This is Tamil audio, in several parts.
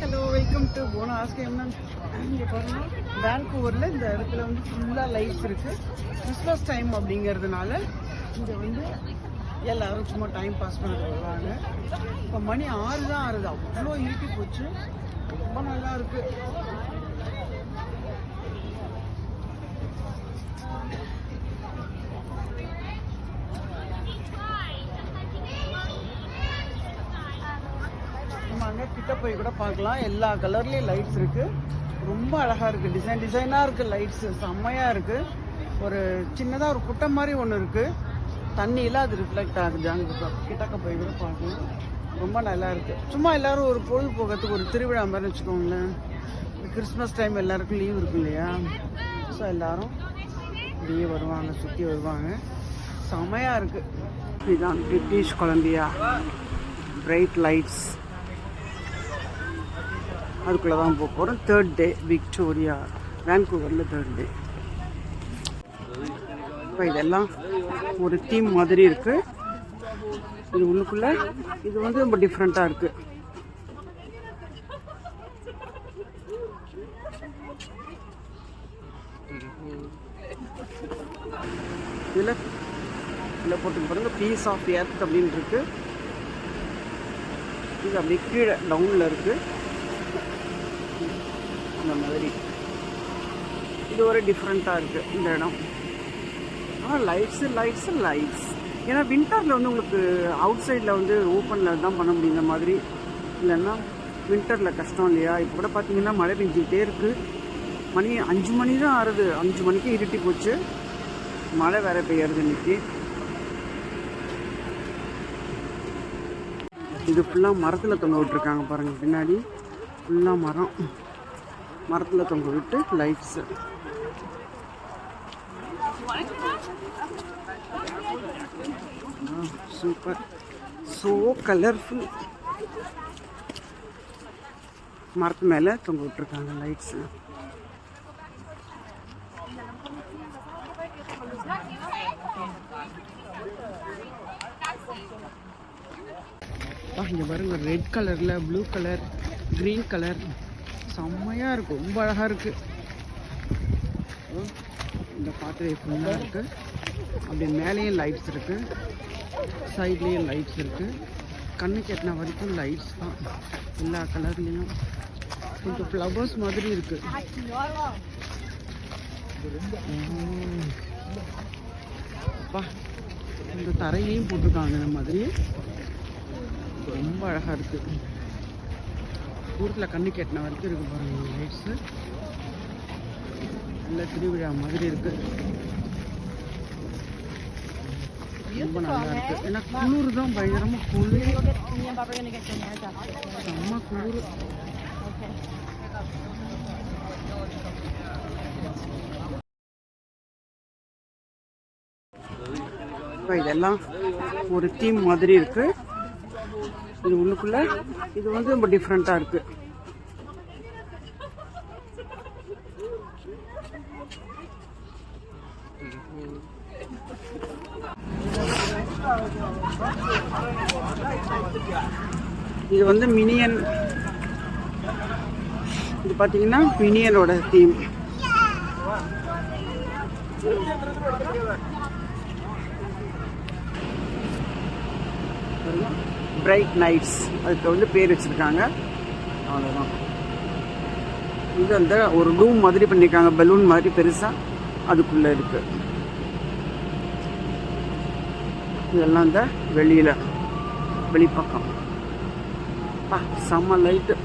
ஹலோ, வெல்கம் டு போனா ஆஸ்கேம்னா. இங்கே பாருங்கள், வேன்கூவரில் இந்த இடத்துல வந்து ஃபுல்லாக லைட்ஸ் இருக்குது. கிறிஸ்மஸ் டைம் அப்படிங்கிறதுனால இங்கே வந்து எல்லோரும் சும்மா டைம் பாஸ் பண்ணிட்டு வருவாங்க. இப்போ மணி 6 தான் ஆறுது, அவ்வளோ இருட்டி போச்சு. ரொம்ப நல்லா இருக்குது. அங்கே கிட்ட போய் கூட பார்க்கலாம். எல்லா கலர்லேயும் லைட்ஸ் இருக்குது. ரொம்ப அழகாக இருக்குது. டிசைனாக இருக்குது. லைட்ஸு செம்மையாக இருக்குது. ஒரு சின்னதாக ஒரு குட்டை மாதிரி ஒன்று இருக்குது. தண்ணியில் அது ரிஃப்ளெக்ட் ஆகுது. அங்கே கிட்டக்க போய் கூட பார்க்கலாம். ரொம்ப நல்லா இருக்குது. சும்மா எல்லோரும் ஒரு பொழுதுபோக்கிறதுக்கு ஒரு திருவிழா மாதிரி வச்சுக்கோங்களேன். கிறிஸ்மஸ் டைம் எல்லாருக்கும் லீவ் இருக்கும் இல்லையா? ஸோ எல்லோரும் இப்படியே வருவாங்க, சுற்றி வருவாங்க. செம்மையாக இருக்குது. இதுதான் பிரிட்டிஷ் கொலம்பியா பிரைட் லைட்ஸ். அதுக்குள்ளே தான் போக போகிறோம். 3rd டே விக்டோரியா, வேன்கூவரில் 3rd டே. இப்போ இதெல்லாம் ஒரு தீம் மாதிரி இருக்குது. இது உள்ளுக்குள்ளே இது வந்து ரொம்ப டிஃப்ரெண்ட்டாக இருக்குது. இதில் போட்டு பாருங்க, பீஸ் ஆஃப் எர்த் அப்படின்னு இருக்கு. இது அப்படியே கீழே டவுனில் இருக்குது. அந்த மாதிரி இது ஒரு டிஃப்ரெண்ட்டாக இருக்குது இந்த இடம். ஆனால் லைட்ஸ். ஏன்னா வின்டரில் வந்து உங்களுக்கு அவுட் சைடில் வந்து ஓப்பனில் தான் பண்ண முடியும் இந்த மாதிரி. இல்லைன்னா வின்டரில் கஷ்டம் இல்லையா? இப்போ கூட பார்த்தீங்கன்னா மழை பெஞ்சிக்கிட்டே இருக்குது. மணி 5 மணி தான் ஆறுது. 5 மணிக்கு இருட்டி போச்சு. மழை வேற பெய்யறது இன்னைக்கு. இது ஃபுல்லாக மரத்தில் தொங்க விட்டுருக்காங்க பாருங்கள். பின்னாடி ஃபுல்லாக மரத்தில் தொங்க விட்டு லைட்ஸு. Super, so colourful. மரத்து மேலே தொங்க விட்டுருக்காங்க லைட்ஸு. இங்கே பாருங்க, ரெட் கலரில் ப்ளூ கலர், க்ரீன் கலர் செம்மையாக இருக்குது. ரொம்ப அழகாக இருக்குது. இந்த பாத்திரை ஃபுல்லாக இருக்குது. அப்படி மேலேயும் லைட்ஸ் இருக்குது, சைட்லேயும் லைட்ஸ் இருக்குது. கண்ணுக்கு எட்டின வரைக்கும் லைட்ஸ் தான். எல்லா கலர்லேயும் கொஞ்சம் ஃப்ளவர்ஸ் மாதிரி இருக்குது. அப்பா, இந்த தரையிலையும் போட்டிருக்காங்க இந்த மாதிரி. ரொம்ப அழகாக இருக்குது. ஊரில் கண்ணுக்கு எட்டின வரைக்கும் இருக்குது பாருங்கள் லைட்ஸு. நல்ல திருவிழா மாதிரி இருக்குது. ரொம்ப நல்லா இருக்குது. ஏன்னா குளிர் தான், பயங்கரமாக குளிர், செம்ம குளிர். இப்போ இதெல்லாம் ஒரு தீம் மாதிரி இருக்குது. இது உள்ளுக்குள்ளே இது வந்து ரொம்ப டிஃப்ரெண்ட்டாக இருக்குது. இது வந்து மினியன். இது பார்த்தீங்கன்னா மினியனோட தீம். பிரைட் நைட்ஸ், அதுக்கு வந்து பேர் வச்சுருக்காங்க. அவ்வளோதான். இது அந்த ஒரு டூம் மாதிரி பண்ணியிருக்காங்க, பலூன் மாதிரி பெருசாக அதுக்குள்ளே இருக்குது. இதெல்லாம் இந்த வெளிப்பக்கம் செம்ம லைட்டு.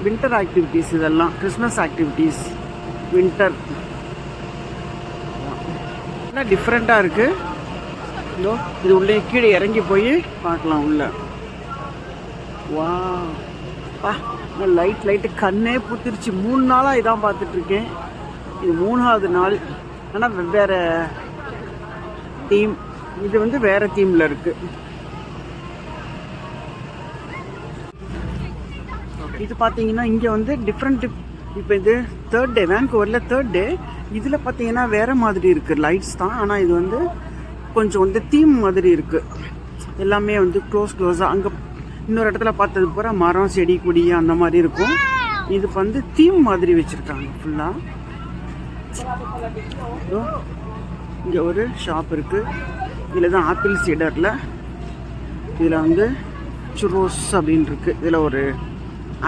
வின்டர் ஆக்டிவிட்டீஸ் இதெல்லாம், கிறிஸ்மஸ் ஆக்டிவிட்டீஸ் வின்டர். எல்லாம் டிஃப்ரெண்ட்டாக இருக்குது. இது உள்ளே கீழே இறங்கி போய் பார்க்கலாம் உள்ள. வா பா, லைட்டு கண்ணே பூத்திருச்சு. 3 நாளாக இதான் பார்த்துட்ருக்கேன். இது 3ஆவது நாள். ஆனால் வெவ்வேறு தீம். இது வந்து வேறு தீமில் இருக்குது. இது பார்த்தீங்கன்னா இங்கே வந்து டிஃப்ரெண்ட். இப்போ இது 3rd டே, வேன்கூவரில் 3rd டே. இதில் பார்த்தீங்கன்னா வேறு மாதிரி இருக்குது லைட்ஸ் தான். ஆனால் இது வந்து கொஞ்சம் வந்து தீம் மாதிரி இருக்குது. எல்லாமே வந்து க்ளோஸாக. அங்கே இன்னொரு இடத்துல பார்த்தது பூரா மரம் செடி கொடி அந்த மாதிரி இருக்கும். இது வந்து தீம் மாதிரி வச்சுருக்காங்க ஃபுல்லாக. இங்கே ஒரு ஷாப் இருக்குது. இதில் தான் ஆப்பிள் சீடரில் இதில் வந்து சுரோஸ் அப்படின்னு இருக்குது. இதில் ஒரு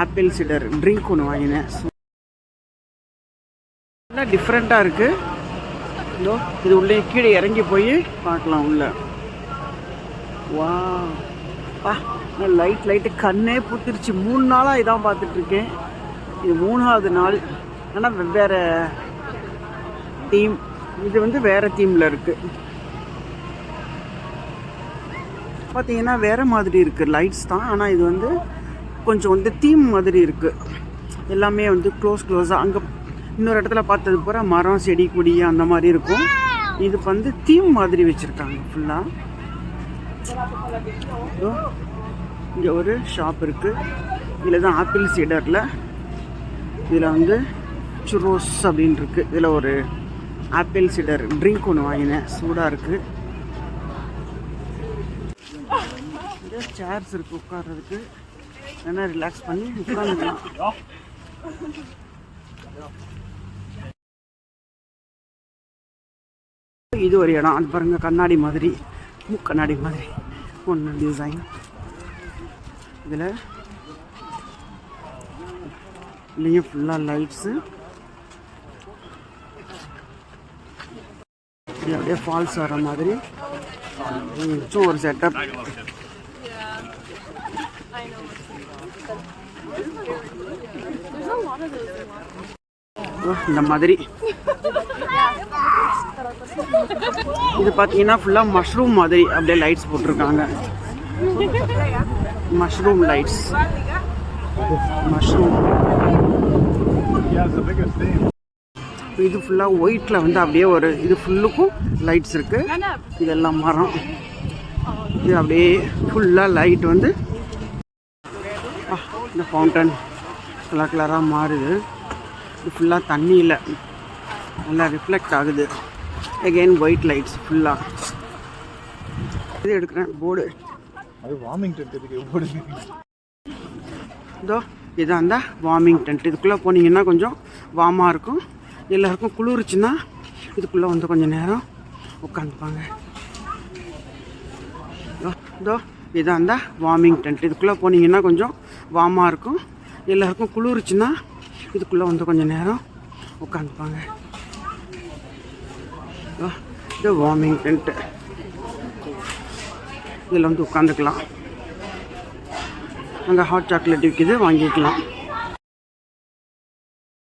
ஆப்பிள் சீடர் ட்ரிங்க் ஒன்று வாங்கினேன். நல்லா டிஃப்ரெண்ட்டாக இருக்குது. இதோ இது உள்ளே கீழே இறங்கி போய் பார்க்கலாம் உள்ள. வா பா லைட்டு கண்ணே பூத்துருச்சு. 3 நாளாக இதான் பார்த்துட்ருக்கேன். இது 3ஆவது நாள். ஆனால் வெவ்வேறு தீம். இது வந்து வேறு தீமில் இருக்குது. பார்த்தீங்கன்னா வேறு மாதிரி இருக்குது. லைட்ஸ் தான், ஆனால் இது வந்து கொஞ்சம் வந்து தீம் மாதிரி இருக்குது. எல்லாமே வந்து க்ளோஸாக. அங்கே இன்னொரு இடத்துல பார்த்தது பூரா மரம் செடி கொடி அந்த மாதிரி இருக்கும். இது வந்து தீம் மாதிரி வச்சுருக்காங்க ஃபுல்லாக. இங்கே ஒரு ஷாப் இருக்குது. இதில் தான் ஆப்பிள் சீடரில் இதில் வந்து சுரோஸ் அப்படின்னு இருக்குது. இதில் ஒரு ஆப்பிள் சீடர் ட்ரிங்க் ஒன்று வாங்கினேன். சூடாக இருக்குது. இங்கே சேர்ஸ் இருக்குது உட்கார்றதுக்கு. ஏன்னா ரிலாக்ஸ் பண்ணி உட்காந்துக்கலாம். இது ஒரு இடம். அது பாருங்க, கண்ணாடி மாதிரி, கண்ணாடி மாதிரி ஒன்று டிசைன். இதில் இல்லையே ஃபுல்லாக லைட்ஸு. அப்படியே ஃபால்ஸ் வர மாதிரி ஒரு செட்டப். இந்த மாதிரி இது பார்த்தீங்கன்னா ஃபுல்லாக மஷ்ரூம் மாதிரி அப்படியே லைட்ஸ் போட்டிருக்காங்க. Mushroom lights. மஷ்ரூம் இது ஃபுல்லாக ஒயிட்டில் வந்து அப்படியே ஒரு இது ஃபுல்லுக்கும் லைட்ஸ் இருக்குது. இதெல்லாம் மரம். இது அப்படியே ஃபுல்லாக லைட் வந்து இந்த ஃபவுண்டன் கலராக மாறுது. இது ஃபுல்லாக தண்ணியில் நல்லா ரிஃப்ளெக்ட் ஆகுது. அகெயின் ஒயிட் லைட்ஸ் ஃபுல்லாக. இது எடுக்கிறேன் போர்டு. அது வார்மிங் டென்ட் இருக்கு போர்டு. இதோ இதான் அந்த வார்மிங் டென்ட். இதுக்குள்ளே போனீங்கன்னா கொஞ்சம் வார்மாக இருக்கும். எல்லாருக்கும் குளிர்ச்சுன்னா இதுக்குள்ளே வந்து கொஞ்சம் நேரம் உட்காந்துப்பாங்க. இதோ இதான் அந்த வார்மிங் டென்ட். இதுக்குள்ளே போனீங்கன்னா கொஞ்சம் வார்மாக இருக்கும். எல்லாருக்கும் குளிர்ச்சுன்னா இதுக்குள்ளே வந்து கொஞ்சம் நேரம் உட்காந்துப்பாங்க. இது வார்மிங் டென்ட்டு. இதில் வந்து உட்காந்துக்கலாம். அங்கே ஹாட் சாக்லேட் விற்கிது, வாங்கிக்கலாம்.